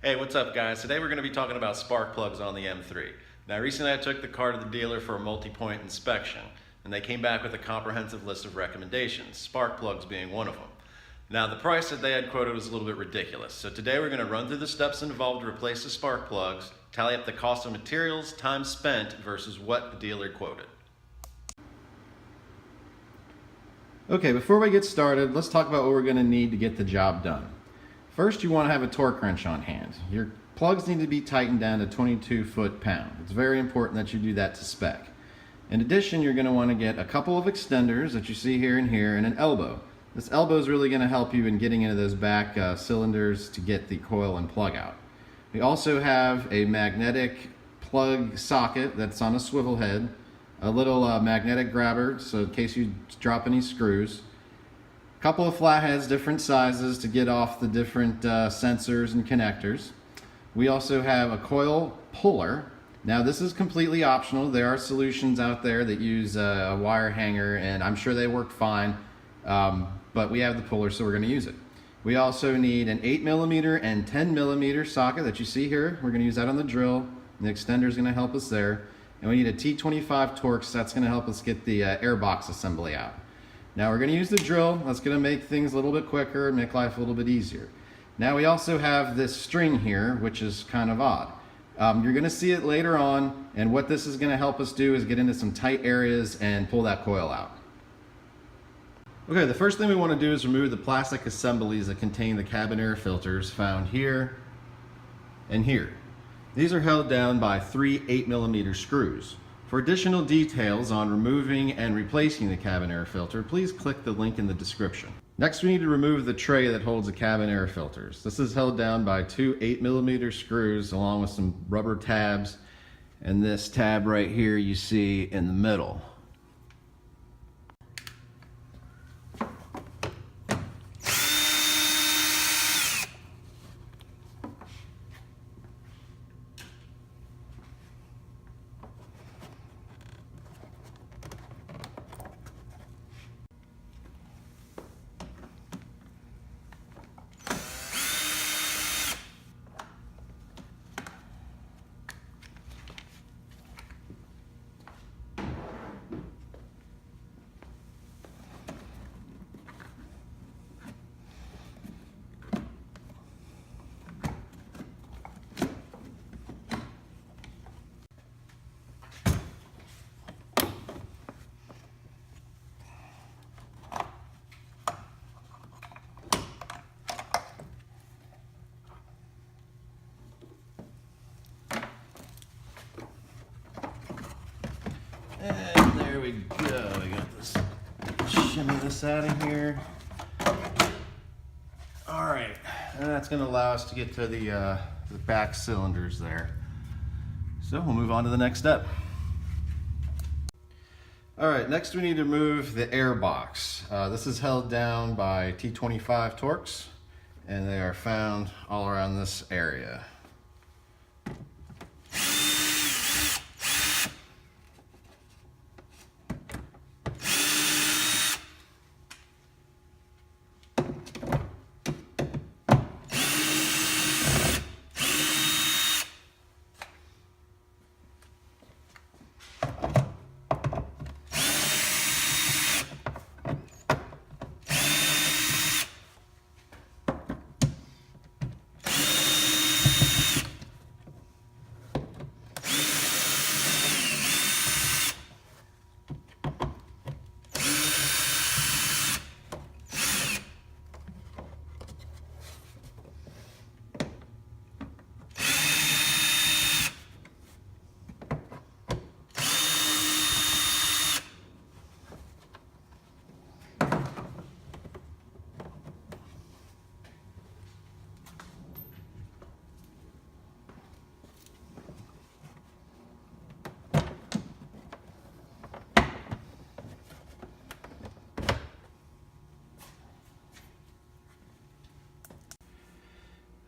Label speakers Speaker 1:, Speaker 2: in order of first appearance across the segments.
Speaker 1: Hey, what's up guys? Today we're going to be talking about spark plugs on the M3. Now recently I took the car to the dealer for a multi-point inspection and they came back with a comprehensive list of recommendations, spark plugs being one of them. Now the price that they had quoted was a little bit ridiculous, so today we're going to run through the steps involved to replace the spark plugs, tally up the cost of materials, time spent versus what the dealer quoted.
Speaker 2: Okay, before we get started, let's talk about what we're going to need to get the job done. First, you want to have a torque wrench on hand. Your plugs need to be tightened down to 22 foot-pound. It's very important that you do that to spec. In addition, you're going to want to get a couple of extenders that you see here and here, and an elbow. This elbow is really going to help you in getting into those back cylinders to get the coil and plug out. We also have a magnetic plug socket that's on a swivel head, a little magnetic grabber so in case you drop any screws, a couple of flatheads, different sizes to get off the different sensors and connectors. We also have a coil puller. Now this is completely optional. There are solutions out there that use a wire hanger and I'm sure they work fine, but we have the puller so we're going to use it. We also need an 8mm and 10mm socket that you see here. We're going to use that on the drill. The extender is going to help us there. And we need a T25 Torx. That's going to help us get the airbox assembly out. Now we're going to use the drill. That's going to make things a little bit quicker and make life a little bit easier. Now we also have this string here, which is kind of odd. You're going to see it later on, and what this is going to help us do is get into some tight areas and pull that coil out. Okay, the first thing we want to do is remove the plastic assemblies that contain the cabin air filters found here and here. These are held down by 3 8mm screws. For additional details on removing and replacing the cabin air filter, please click the link in the description. Next, we need to remove the tray that holds the cabin air filters. This is held down by 2 8mm screws along with some rubber tabs, and this tab right here you see in the middle. And there we go. We got this. Shimmy this out of here. All right, and that's going to allow us to get to the back cylinders there. So we'll move on to the next step. All right, next we need to remove the air box. This is held down by T25 Torx, and they are found all around this area.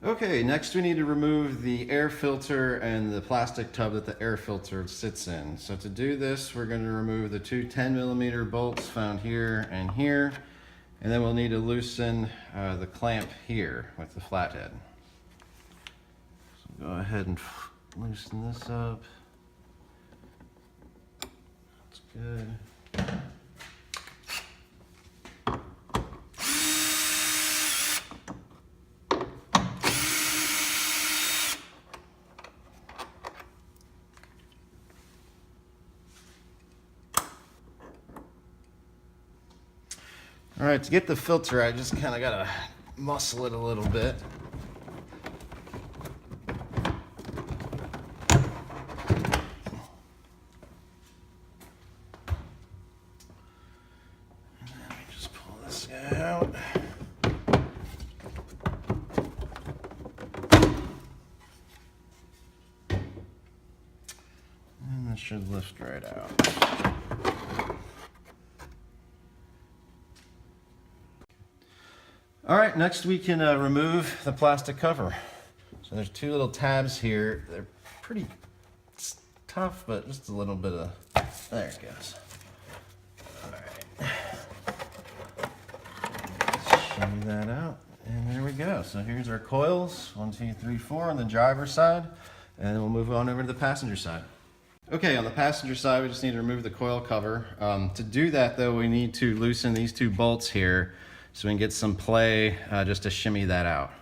Speaker 2: Okay, next we need to remove the air filter and the plastic tub that the air filter sits in. So to do this, we're going to remove the two 10mm bolts found here, and then we'll need to loosen the clamp here with the flathead. ahead and loosen this up. That's good. All right, to get the filter, I just kind of gotta muscle it a little bit. And then we just pull this guy out. And this should lift right out. All right, next we can remove the plastic cover. So there's two little tabs here. They're pretty tough, but just a little bit of, there it goes. All right. Shimmy that out, and there we go. So here's our coils, 1, 2, 3, 4 on the driver's side, and then we'll move on over to the passenger side. Okay, on the passenger side, we just need to remove the coil cover. To do that though, we need to loosen these two bolts here, so we can get some play just to shimmy that out.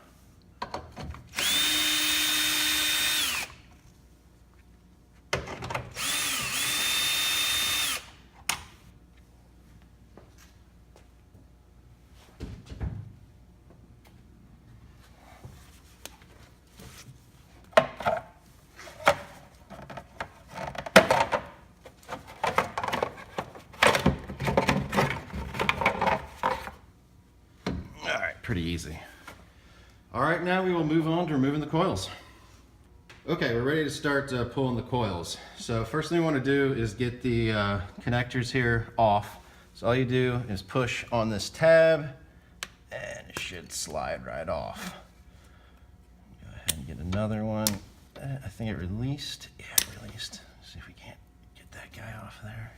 Speaker 2: Pretty easy. All right, now we will move on to removing the coils. Okay, we're ready to start pulling the coils. So first thing we want to do is get the connectors here off. So all you do is push on this tab and it should slide right off. Go ahead and get another one. I think it released. Yeah, it released. Let's see if we can't get that guy off there.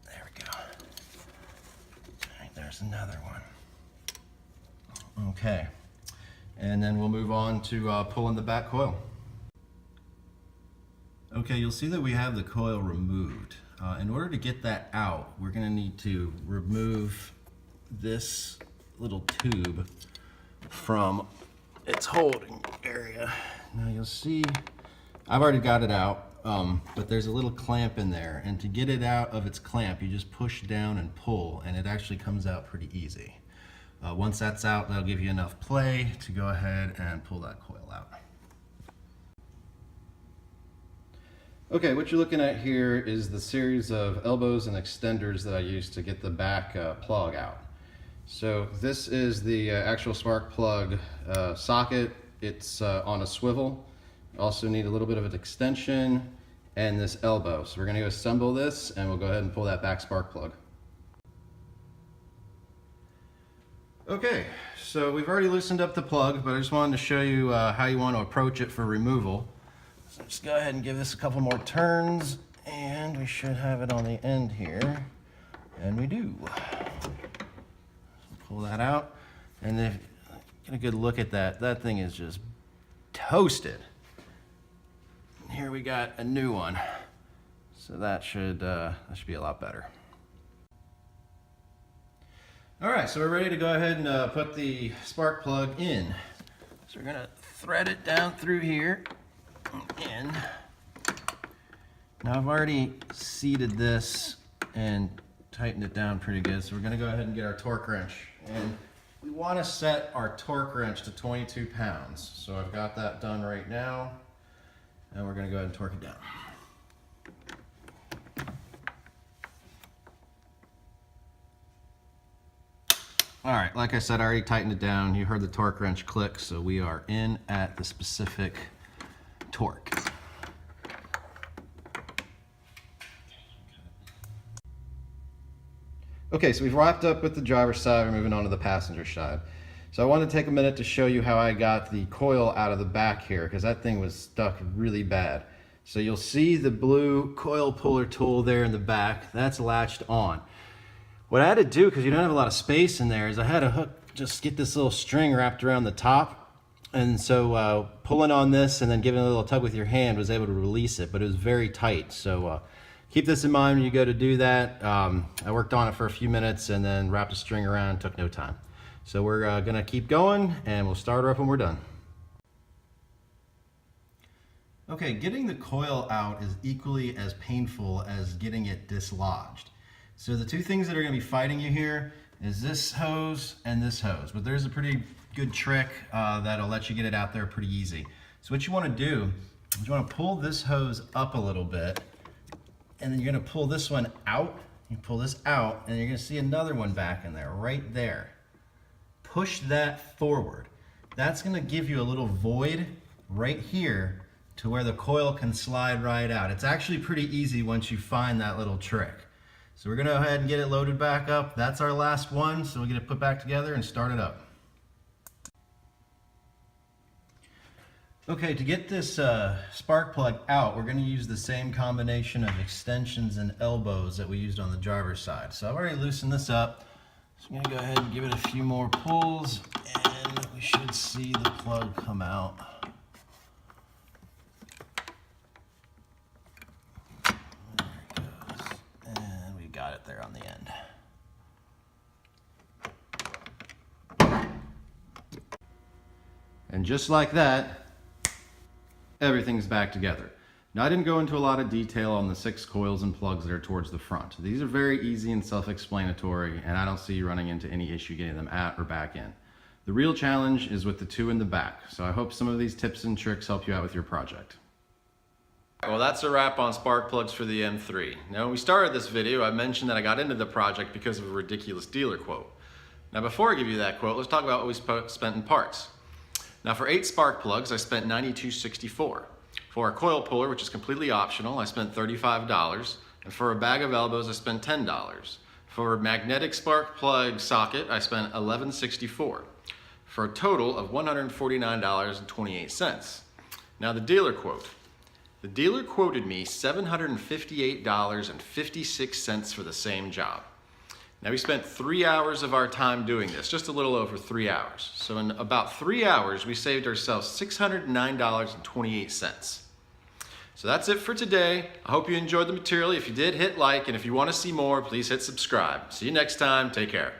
Speaker 2: There we go. All right, there's another one. Okay, and then we'll move on to pulling the back coil. Okay, you'll see that we have the coil removed. In order to get that out, we're going to need to remove this little tube from its holding area. Now you'll see, I've already got it out, but there's a little clamp in there, and to get it out of its clamp, you just push down and pull, and it actually comes out pretty easy. Once that's out, that'll give you enough play to go ahead and pull that coil out. Okay, what you're looking at here is the series of elbows and extenders that I used to get the back plug out. So this is the actual spark plug socket. It's on a swivel. You also need a little bit of an extension and this elbow. So we're going to assemble this and we'll go ahead and pull that back spark plug. Okay, so we've already loosened up the plug, but I just wanted to show you how you want to approach it for removal. So just go ahead and give this a couple more turns, and we should have it on the end here, and we do. So pull that out, and then get a good look at that. That thing is just toasted. And here we got a new one, so that should be a lot better. All right, so we're ready to go ahead and put the spark plug in. So we're gonna thread it down through here and in. Now I've already seated this and tightened it down pretty good, so we're gonna go ahead and get our torque wrench. And we wanna set our torque wrench to 22 pounds. So I've got that done right now, and we're gonna go ahead and torque it down. All right, like I said, I already tightened it down. You heard the torque wrench click, so we are in at the specific torque. Okay, so we've wrapped up with the driver's side. We're moving on to the passenger side. So I want to take a minute to show you how I got the coil out of the back here, because that thing was stuck really bad. So you'll see the blue coil puller tool there in the back. That's latched on. What I had to do, because you don't have a lot of space in there, is I had to just get this little string wrapped around the top
Speaker 3: And so pulling on this and then giving it a little tug with your hand was able to release it, but it was very tight. So keep this in mind when you go to do that. I worked on it for a few minutes and then wrapped a string around, took no time. So we're gonna keep going and we'll start her up when we're done. Okay, getting the coil out is equally as painful as getting it dislodged. So the two things that are gonna be fighting you here is this hose and this hose, but there's a pretty good trick that'll let you get it out there pretty easy. So what you wanna do is you wanna pull this hose up a little bit, and then you're gonna pull this one out, you pull this out, and you're gonna see another one back in there, right there. Push that forward. That's gonna give you a little void right here to where the coil can slide right out. It's actually pretty easy once you find that little trick. So we're gonna go ahead and get it loaded back up. That's our last one, so we'll get it put back together and start it up. Okay, to get this spark plug out, we're gonna use the same combination of extensions and elbows that we used on the driver's side. So I've already loosened this up. So I'm gonna go ahead and give it a few more pulls and we should see the plug come out. Got it there on the end.
Speaker 2: And just like that, everything's back together. Now, I didn't go into a lot of detail on the 6 coils and plugs that are towards the front. These are very easy and self-explanatory, and I don't see you running into any issue getting them out or back in. The real challenge is with the 2 in the back, so I hope some of these tips and tricks help you out with your project.
Speaker 1: Well, that's a wrap on spark plugs for the M3. Now, when we started this video, I mentioned that I got into the project because of a ridiculous dealer quote. Now, before I give you that quote, let's talk about what we spent in parts. Now, for 8 spark plugs, I spent $92.64. For a coil puller, which is completely optional, I spent $35. And for a bag of elbows, I spent $10. For a magnetic spark plug socket, I spent $11.64. For a total of $149.28. Now, the dealer quote. The dealer quoted me $758.56 for the same job. Now, we spent 3 hours of our time doing this, just a little over 3 hours. So in about 3 hours, we saved ourselves $609.28. So that's it for today. I hope you enjoyed the material. If you did, hit like, and if you want to see more, please hit subscribe. See you next time. Take care.